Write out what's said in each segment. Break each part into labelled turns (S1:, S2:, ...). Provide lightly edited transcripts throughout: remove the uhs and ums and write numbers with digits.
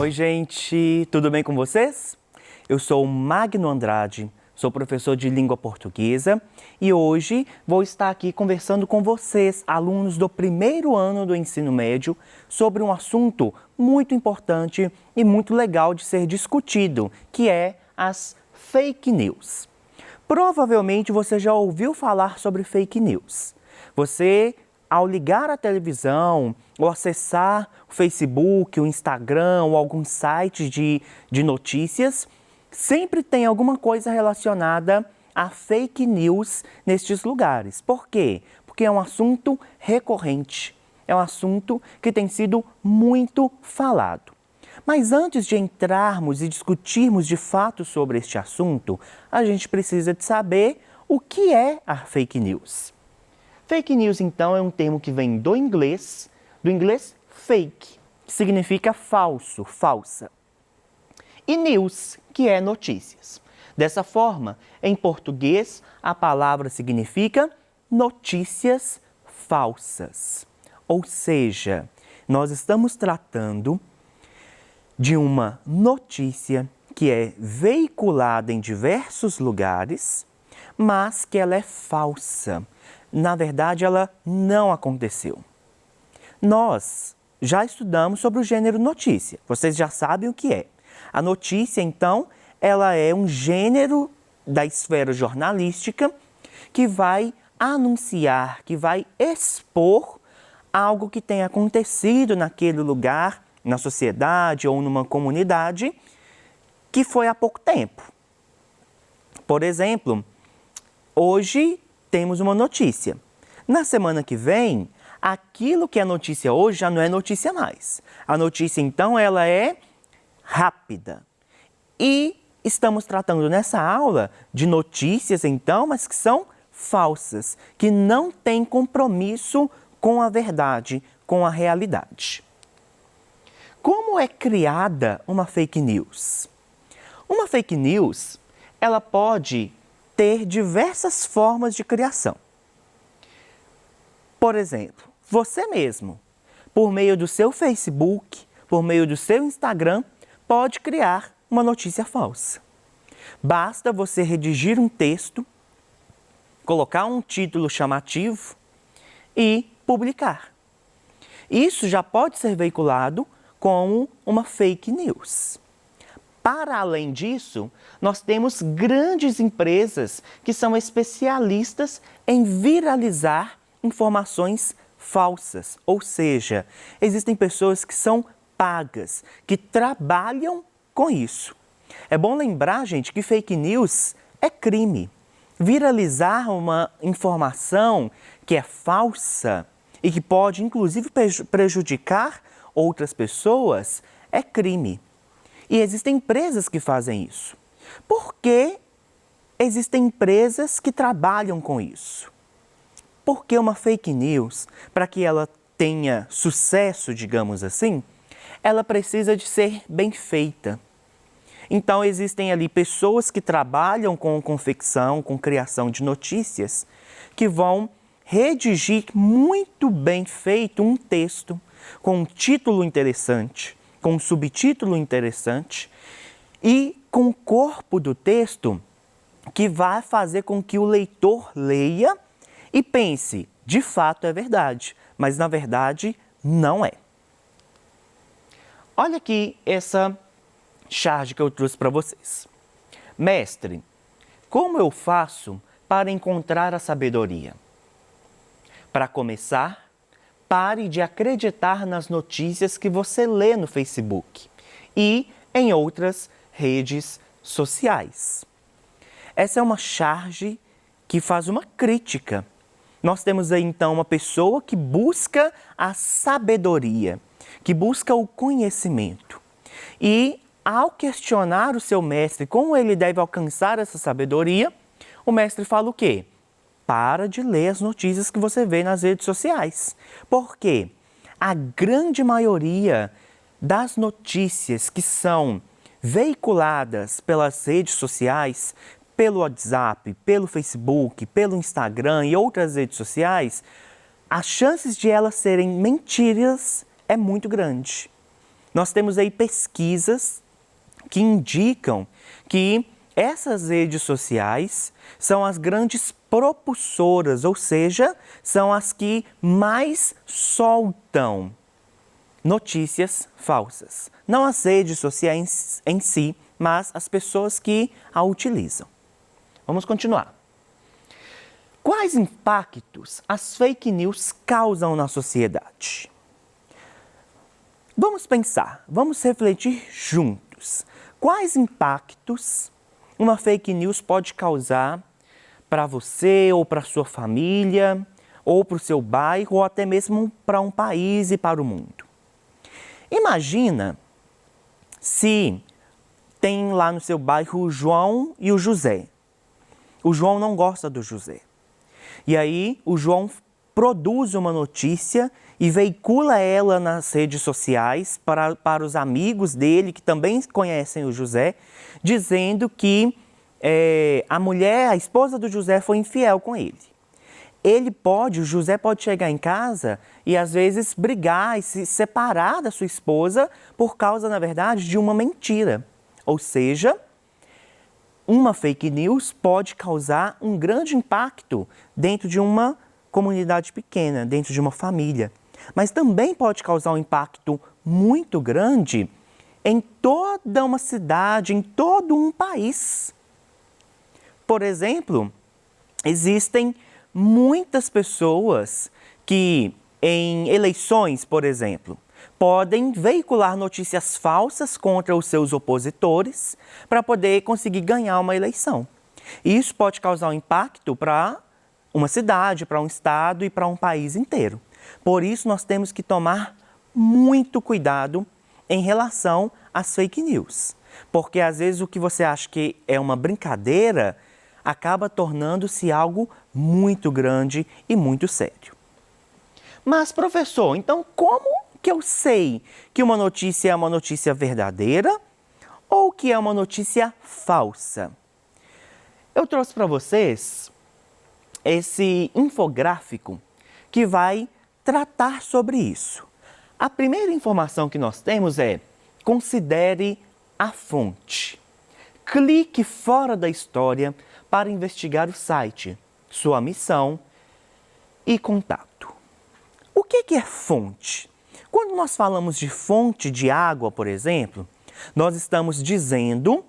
S1: Oi, gente, tudo bem com vocês? Eu sou o Magno Andrade, sou professor de língua portuguesa e hoje vou estar aqui conversando com vocês, alunos do primeiro ano do ensino médio, sobre um assunto muito importante e muito legal de ser discutido, que é as fake news. Provavelmente você já ouviu falar sobre fake news. Você, ao ligar a televisão ou acessar o Facebook, o Instagram ou alguns sites de notícias, sempre tem alguma coisa relacionada a fake news nestes lugares. Por quê? Porque é um assunto recorrente, é um assunto que tem sido muito falado. Mas antes de entrarmos e discutirmos de fato sobre este assunto, a gente precisa de saber o que é a fake news. Fake news, então, é um termo que vem do inglês fake, que significa falso, falsa. E news, que é notícias. Dessa forma, em português, a palavra significa notícias falsas. Ou seja, nós estamos tratando de uma notícia que é veiculada em diversos lugares, mas que ela é falsa. Na verdade, ela não aconteceu. Nós já estudamos sobre o gênero notícia. Vocês já sabem o que é. A notícia, então, ela é um gênero da esfera jornalística que vai anunciar, que vai expor algo que tenha acontecido naquele lugar, na sociedade ou numa comunidade, que foi há pouco tempo. Por exemplo, hoje temos uma notícia. Na semana que vem, aquilo que é notícia hoje já não é notícia mais. A notícia, então, ela é rápida. E estamos tratando nessa aula de notícias, então, mas que são falsas, que não têm compromisso com a verdade, com a realidade. Como é criada uma fake news? Uma fake news, ela pode ter diversas formas de criação. Por exemplo, você mesmo, por meio do seu Facebook, por meio do seu Instagram, pode criar uma notícia falsa. Basta você redigir um texto, colocar um título chamativo e publicar. Isso já pode ser veiculado como uma fake news. Para além disso, nós temos grandes empresas que são especialistas em viralizar informações falsas. Ou seja, existem pessoas que são pagas, que trabalham com isso. É bom lembrar, gente, que fake news é crime. Viralizar uma informação que é falsa e que pode, inclusive, prejudicar outras pessoas é crime. E existem empresas que fazem isso. Por que existem empresas que trabalham com isso? Porque uma fake news, para que ela tenha sucesso, digamos assim, ela precisa de ser bem feita. Então, existem ali pessoas que trabalham com confecção, com criação de notícias, que vão redigir muito bem feito um texto, com um título interessante, com um subtítulo interessante e com o corpo do texto que vai fazer com que o leitor leia e pense, de fato é verdade, mas na verdade não é. Olha aqui essa charge que eu trouxe para vocês. Mestre, como eu faço para encontrar a sabedoria? Para começar, pare de acreditar nas notícias que você lê no Facebook e em outras redes sociais. Essa é uma charge que faz uma crítica. Nós temos aí então uma pessoa que busca a sabedoria, que busca o conhecimento. E ao questionar o seu mestre como ele deve alcançar essa sabedoria, o mestre fala o quê? Para de ler as notícias que você vê nas redes sociais. Por quê? A grande maioria das notícias que são veiculadas pelas redes sociais, pelo WhatsApp, pelo Facebook, pelo Instagram e outras redes sociais, as chances de elas serem mentiras é muito grande. Nós temos aí pesquisas que indicam que essas redes sociais são as grandes propulsoras, ou seja, são as que mais soltam notícias falsas. Não as redes sociais em si, mas as pessoas que a utilizam. Vamos continuar. Quais impactos as fake news causam na sociedade? Vamos pensar, vamos refletir juntos. Quais impactos uma fake news pode causar para você ou para sua família, ou para o seu bairro, ou até mesmo para um país e para o mundo? Imagina se tem lá no seu bairro o João e o José. O João não gosta do José. E aí o João produz uma notícia e veicula ela nas redes sociais para os amigos dele, que também conhecem o José, dizendo que a esposa do José foi infiel com ele. O José pode chegar em casa e às vezes brigar e se separar da sua esposa por causa, na verdade, de uma mentira. Ou seja, uma fake news pode causar um grande impacto dentro de uma comunidade pequena, dentro de uma família. Mas também pode causar um impacto muito grande em toda uma cidade, em todo um país. Por exemplo, existem muitas pessoas que, em eleições, por exemplo, podem veicular notícias falsas contra os seus opositores para poder conseguir ganhar uma eleição. E isso pode causar um impacto para uma cidade, para um estado e para um país inteiro. Por isso, nós temos que tomar muito cuidado em relação às fake news. Porque, às vezes, o que você acha que é uma brincadeira acaba tornando-se algo muito grande e muito sério. Mas, professor, então como que eu sei que uma notícia é uma notícia verdadeira ou que é uma notícia falsa? Eu trouxe para vocês esse infográfico que vai tratar sobre isso. A primeira informação que nós temos é: considere a fonte. Clique fora da história para investigar o site, sua missão e contato. O que é fonte? Quando nós falamos de fonte de água, por exemplo, nós estamos dizendo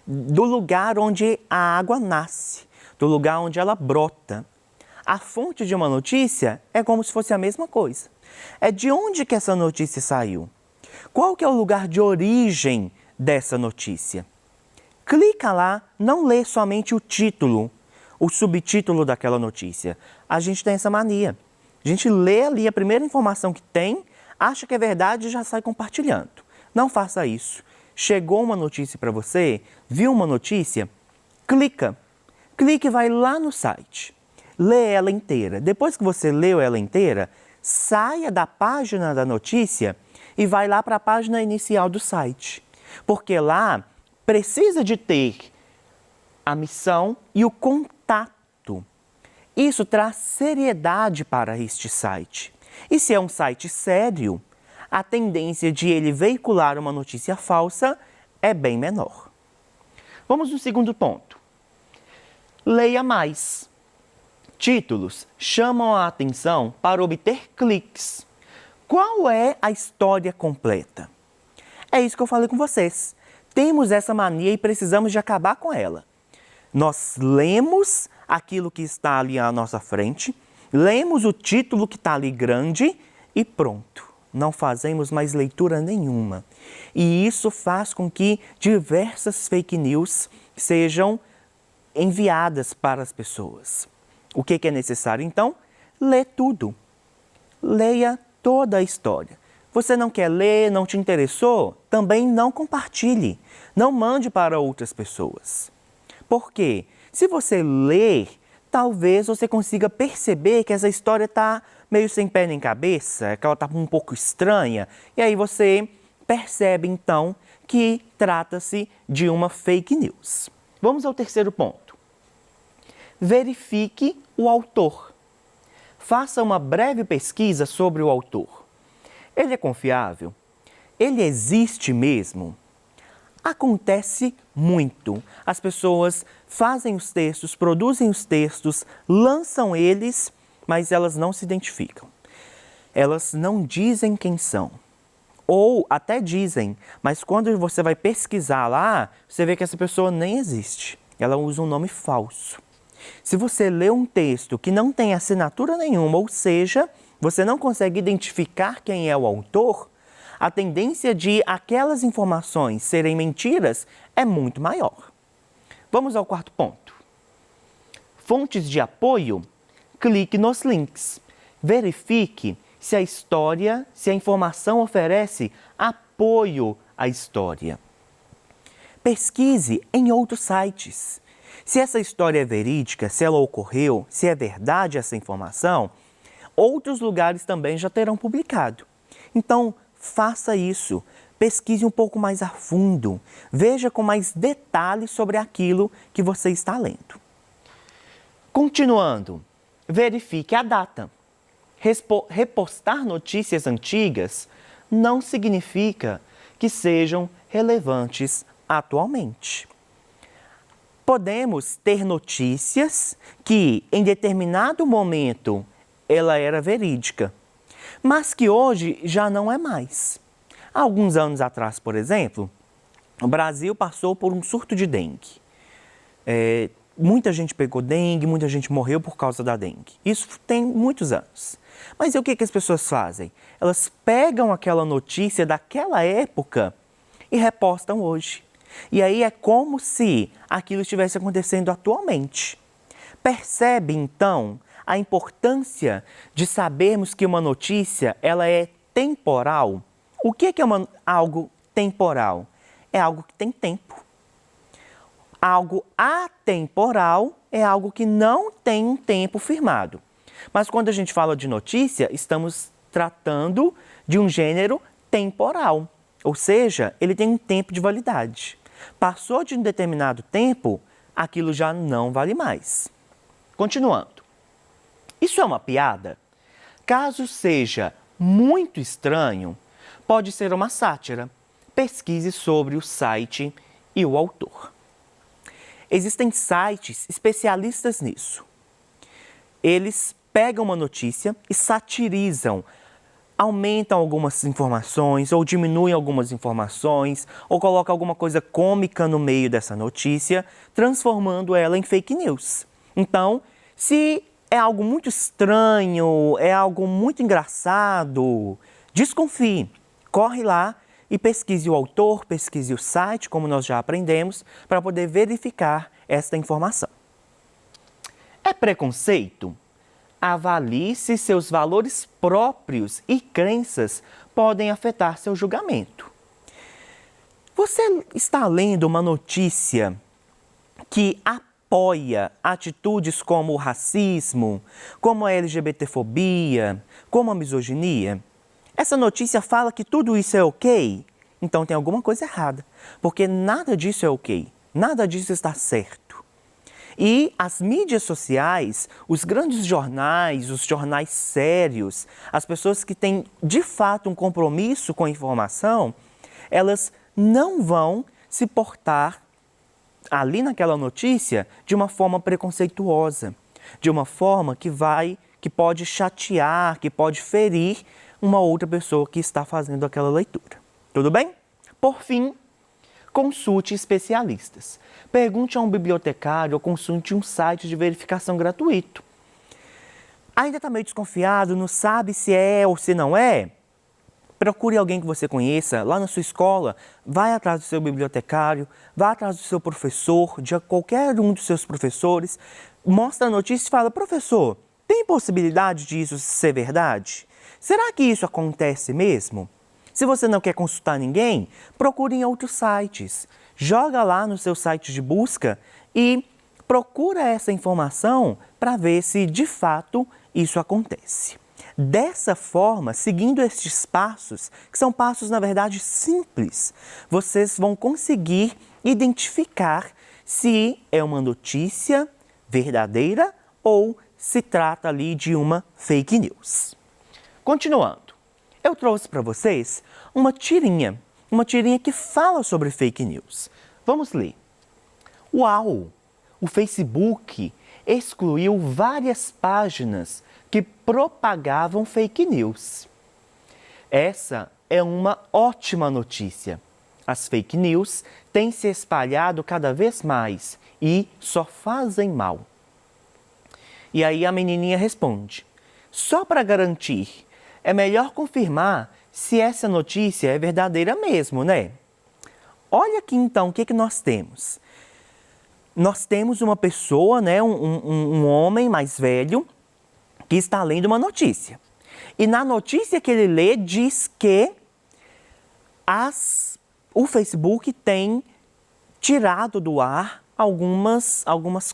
S1: do lugar onde a água nasce, do lugar onde ela brota. A fonte de uma notícia é como se fosse a mesma coisa. É de onde que essa notícia saiu? Qual que é o lugar de origem dessa notícia? Clica lá, não lê somente o título, o subtítulo daquela notícia. A gente tem essa mania. A gente lê ali a primeira informação que tem, acha que é verdade e já sai compartilhando. Não faça isso. Chegou uma notícia para você, viu uma notícia? Clica. Clique e vai lá no site. Lê ela inteira. Depois que você leu ela inteira, saia da página da notícia e vai lá para a página inicial do site. Porque lá precisa de ter a missão e o contato. Isso traz seriedade para este site. E se é um site sério, a tendência de ele veicular uma notícia falsa é bem menor. Vamos no segundo ponto. Leia mais. Títulos chamam a atenção para obter cliques. Qual é a história completa? É isso que eu falei com vocês. Temos essa mania e precisamos de acabar com ela. Nós lemos aquilo que está ali à nossa frente, lemos o título que está ali grande e pronto. Não fazemos mais leitura nenhuma. E isso faz com que diversas fake news sejam enviadas para as pessoas. O que é necessário, então? Lê tudo. Leia toda a história. Você não quer ler, não te interessou? Também não compartilhe. Não mande para outras pessoas. Por quê? Se você ler, talvez você consiga perceber que essa história está meio sem pé nem cabeça, que ela está um pouco estranha, e aí você percebe então que trata-se de uma fake news. Vamos ao terceiro ponto. Verifique o autor. Faça uma breve pesquisa sobre o autor. Ele é confiável? ele existe mesmo? Acontece muito. As pessoas fazem os textos, produzem os textos, lançam eles, mas elas não se identificam. Elas não dizem quem são. Ou até dizem, mas quando você vai pesquisar lá, você vê que essa pessoa nem existe. Ela usa um nome falso. Se você lê um texto que não tem assinatura nenhuma, ou seja, você não consegue identificar quem é o autor, a tendência de aquelas informações serem mentiras é muito maior. Vamos ao quarto ponto. Fontes de apoio? Clique nos links. Verifique se a história, se a informação oferece apoio à história. Pesquise em outros sites. Se essa história é verídica, se ela ocorreu, se é verdade essa informação, outros lugares também já terão publicado. Então, faça isso. Pesquise um pouco mais a fundo. Veja com mais detalhes sobre aquilo que você está lendo. Continuando, verifique a data. Repostar notícias antigas não significa que sejam relevantes atualmente. Podemos ter notícias que, em determinado momento, ela era verídica, mas que hoje já não é mais. Há alguns anos atrás, por exemplo, o Brasil passou por um surto de dengue. Muita gente pegou dengue, muita gente morreu por causa da dengue. Isso tem muitos anos. Mas e o que as pessoas fazem? Elas pegam aquela notícia daquela época e repostam hoje. E aí é como se aquilo estivesse acontecendo atualmente. Percebe, então, a importância de sabermos que uma notícia ela é temporal? O que é algo temporal? É algo que tem tempo. Algo atemporal é algo que não tem um tempo firmado. Mas quando a gente fala de notícia, estamos tratando de um gênero temporal. Ou seja, ele tem um tempo de validade. Passou de um determinado tempo, aquilo já não vale mais. Continuando. Isso é uma piada? Caso seja muito estranho, pode ser uma sátira. Pesquise sobre o site e o autor. Existem sites especialistas nisso. Eles pegam uma notícia e satirizam, aumentam algumas informações ou diminuem algumas informações ou colocam alguma coisa cômica no meio dessa notícia, transformando ela em fake news. Então, se é algo muito estranho, é algo muito engraçado, desconfie, corre lá e pesquise o autor, pesquise o site, como nós já aprendemos, para poder verificar esta informação. É preconceito? Avalie se seus valores próprios e crenças podem afetar seu julgamento. Você está lendo uma notícia que apoia atitudes como o racismo, como a LGBTfobia, como a misoginia? Essa notícia fala que tudo isso é ok? Então tem alguma coisa errada, porque nada disso é ok, nada disso está certo. E as mídias sociais, os grandes jornais, os jornais sérios, as pessoas que têm de fato um compromisso com a informação, elas não vão se portar ali naquela notícia de uma forma preconceituosa, de uma forma que pode chatear, que pode ferir uma outra pessoa que está fazendo aquela leitura. Tudo bem? Por fim, consulte especialistas. Pergunte a um bibliotecário ou consulte um site de verificação gratuito. Ainda está meio desconfiado, não sabe se é ou se não é? Procure alguém que você conheça lá na sua escola, vai atrás do seu bibliotecário, vá atrás do seu professor, de qualquer um dos seus professores, mostra a notícia e fala: professor, tem possibilidade disso ser verdade? Será que isso acontece mesmo? Se você não quer consultar ninguém, procure em outros sites. Joga lá no seu site de busca e procura essa informação para ver se de fato isso acontece. Dessa forma, seguindo estes passos, que são passos na verdade simples, vocês vão conseguir identificar se é uma notícia verdadeira ou se trata ali de uma fake news. Continuando, eu trouxe para vocês uma tirinha que fala sobre fake news. Vamos ler. Uau! O Facebook excluiu várias páginas que propagavam fake news. Essa é uma ótima notícia. As fake news têm se espalhado cada vez mais e só fazem mal. E aí a menininha responde: só para garantir, é melhor confirmar se essa notícia é verdadeira mesmo, né? Olha aqui então o que nós temos. Nós temos uma pessoa, né, um homem mais velho, que está lendo uma notícia. E na notícia que ele lê diz que o Facebook tem tirado do ar algumas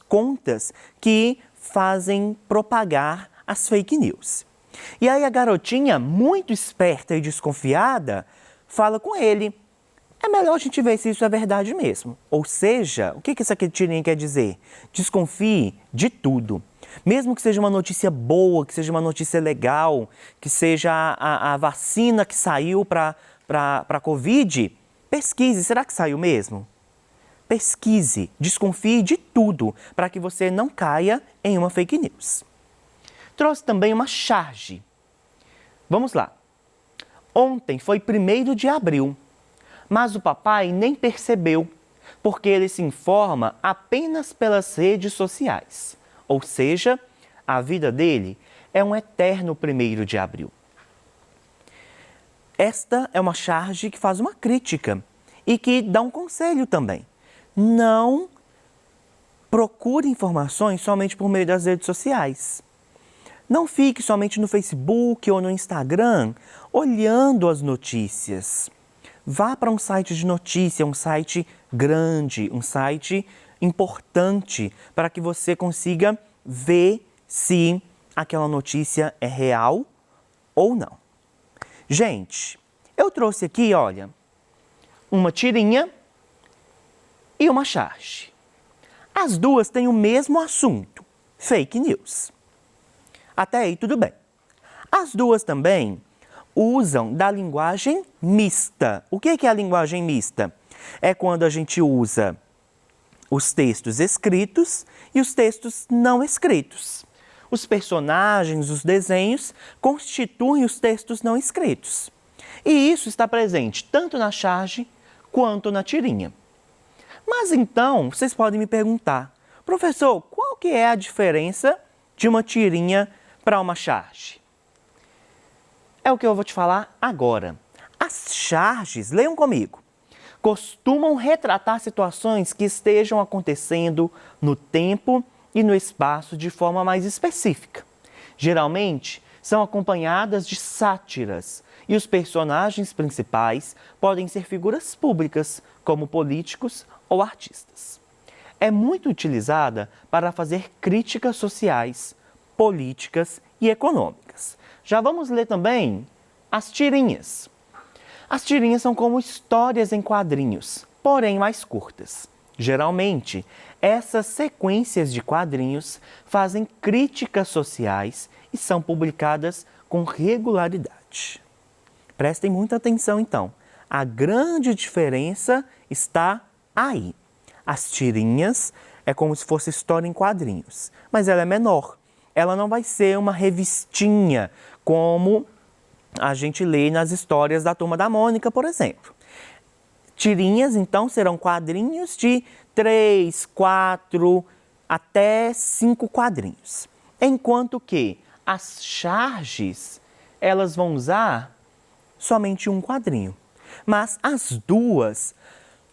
S1: contas que fazem propagar as fake news. E aí a garotinha, muito esperta e desconfiada, fala com ele: é melhor a gente ver se isso é verdade mesmo. Ou seja, o que essa tirinha quer dizer? Desconfie de tudo. Mesmo que seja uma notícia boa, que seja uma notícia legal, que seja a vacina que saiu para a Covid, pesquise, será que saiu mesmo? Pesquise, desconfie de tudo, para que você não caia em uma fake news. Trouxe também uma charge. Vamos lá. Ontem foi 1º de abril, mas o papai nem percebeu, porque ele se informa apenas pelas redes sociais. Ou seja, a vida dele é um eterno 1º de abril. Esta é uma charge que faz uma crítica e que dá um conselho também. Não procure informações somente por meio das redes sociais. Não fique somente no Facebook ou no Instagram olhando as notícias. Vá para um site de notícia, um site grande, um site importante, para que você consiga ver se aquela notícia é real ou não. Gente, eu trouxe aqui, olha, uma tirinha e uma charge. As duas têm o mesmo assunto, fake news. Até aí tudo bem. As duas também usam da linguagem mista. O que é a linguagem mista? É quando a gente usa os textos escritos e os textos não escritos. Os personagens, os desenhos, constituem os textos não escritos. E isso está presente tanto na charge quanto na tirinha. Mas então, vocês podem me perguntar: professor, qual que é a diferença de uma tirinha para uma charge? É o que eu vou te falar agora. As charges, leiam comigo, costumam retratar situações que estejam acontecendo no tempo e no espaço de forma mais específica. Geralmente, são acompanhadas de sátiras e os personagens principais podem ser figuras públicas, como políticos ou artistas. É muito utilizada para fazer críticas sociais, políticas e econômicas. Já vamos ler também as tirinhas. As tirinhas são como histórias em quadrinhos, porém mais curtas. Geralmente, essas sequências de quadrinhos fazem críticas sociais e são publicadas com regularidade. Prestem muita atenção então. A grande diferença está aí. As tirinhas é como se fosse história em quadrinhos, mas ela é menor. Ela não vai ser uma revistinha como a gente lê nas histórias da Turma da Mônica, por exemplo. Tirinhas, então, serão quadrinhos de 3, 4, até 5 quadrinhos. Enquanto que as charges, elas vão usar somente um quadrinho. Mas as duas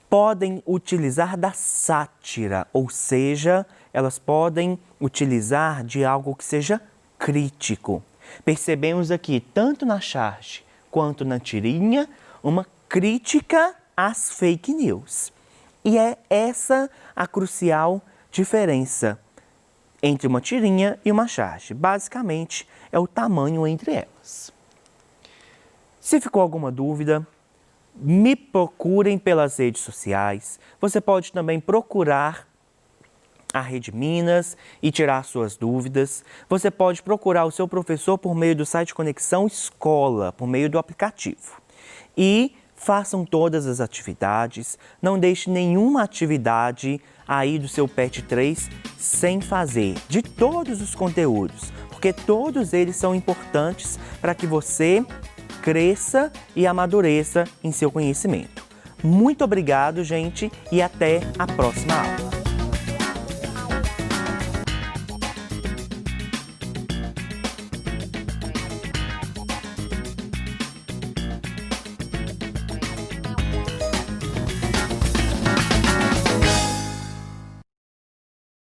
S1: podem utilizar da sátira, ou seja, elas podem utilizar de algo que seja crítico. Percebemos aqui, tanto na charge quanto na tirinha, uma crítica às fake news. E é essa a crucial diferença entre uma tirinha e uma charge. Basicamente, é o tamanho entre elas. Se ficou alguma dúvida, me procurem pelas redes sociais. Você pode também procurar a Rede Minas e tirar suas dúvidas. Você pode procurar o seu professor por meio do site Conexão Escola, por meio do aplicativo. E façam todas as atividades, não deixe nenhuma atividade aí do seu PET 3 sem fazer, de todos os conteúdos, porque todos eles são importantes para que você cresça e amadureça em seu conhecimento. Muito obrigado, gente, e até a próxima aula.